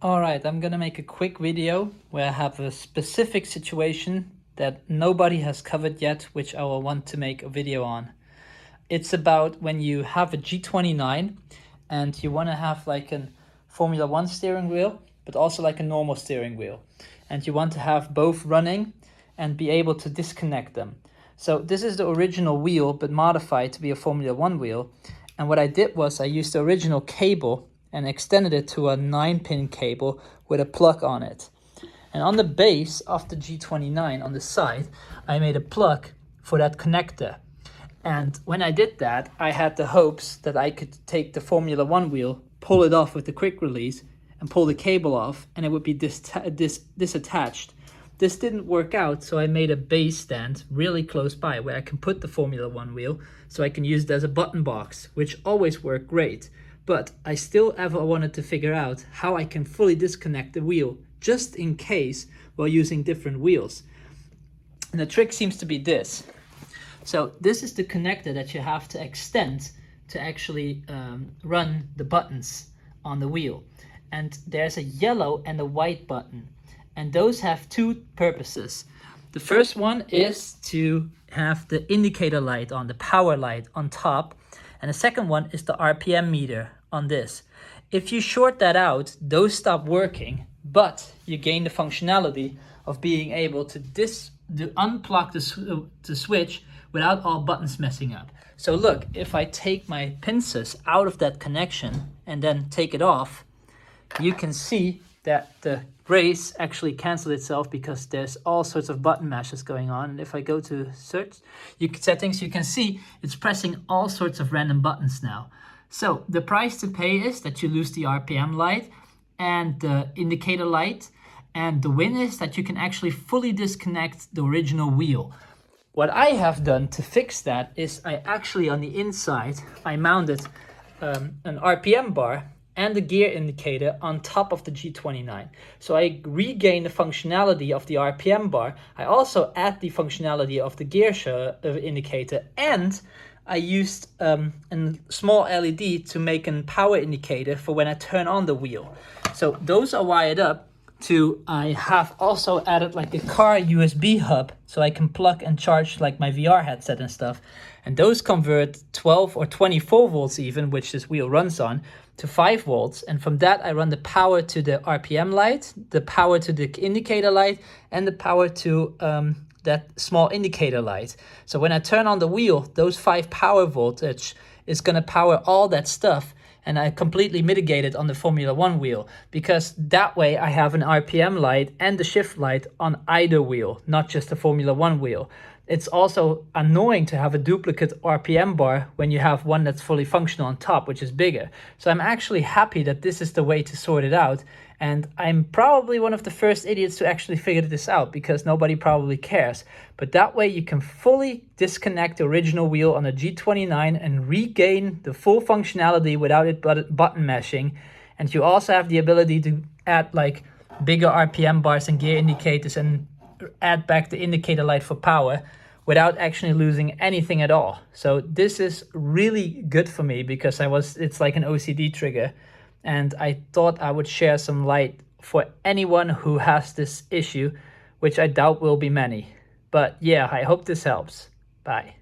Alright, I'm gonna make a quick video where I have a specific situation that nobody has covered yet, which I will want to make a video on. It's about when you have a G29 and you want to have like a Formula 1 steering wheel, but also like a normal steering wheel. And you want to have both running and be able to disconnect them. So this is the original wheel, but modified to be a Formula 1 wheel. And what I did was I used the original cable and extended it to a 9-pin cable with a plug on it. And on the base of the G29 on the side, I made a plug for that connector. And when I did that, I had the hopes that I could take the Formula 1 wheel, pull it off with the quick release, and pull the cable off, and it would be disattached. This didn't work out, so I made a base stand really close by where I can put the Formula 1 wheel, so I can use it as a button box, which always worked great. But I still ever wanted to figure out how I can fully disconnect the wheel, just in case, while using different wheels. And the trick seems to be this. So this is the connector that you have to extend to actually run the buttons on the wheel. And there's a yellow and a white button. And those have two purposes. The first one is to have the indicator light on, the power light on top. And the second one is the RPM meter on this. If you short that out, those stop working, but you gain the functionality of being able to unplug the switch without all buttons messing up. So look, if I take my pincers out of that connection and then take it off, you can see that the brace actually cancels itself because there's all sorts of button mashes going on. And if I go to settings, you can see it's pressing all sorts of random buttons now. So the price to pay is that you lose the RPM light and the indicator light. And the win is that you can actually fully disconnect the original wheel. What I have done to fix that is I actually on the inside, I mounted an RPM bar and the gear indicator on top of the G29. So I regain the functionality of the RPM bar. I also add the functionality of the gear indicator, and I used a small LED to make a power indicator for when I turn on the wheel. So those are wired up to, I have also added like a car USB hub so I can plug and charge like my VR headset and stuff. And those convert 12 or 24 volts even, which this wheel runs on, to 5 volts. And from that, I run the power to the RPM light, the power to the indicator light, and the power to that small indicator light. So when I turn on the wheel, those 5 power voltage is going to power all that stuff. And I completely mitigated on the Formula 1 wheel, because that way I have an RPM light and the shift light on either wheel, not just the Formula 1 wheel. It's also annoying to have a duplicate RPM bar when you have one that's fully functional on top, which is bigger. So I'm actually happy that this is the way to sort it out. And I'm probably one of the first idiots to actually figure this out, because nobody probably cares. But that way you can fully disconnect the original wheel on a G29 and regain the full functionality without it button meshing. And you also have the ability to add like bigger RPM bars and gear indicators and add back the indicator light for power without actually losing anything at all. So this is really good for me, because it's like an OCD trigger. And I thought I would share some light for anyone who has this issue, which I doubt will be many. But yeah, I hope this helps. Bye.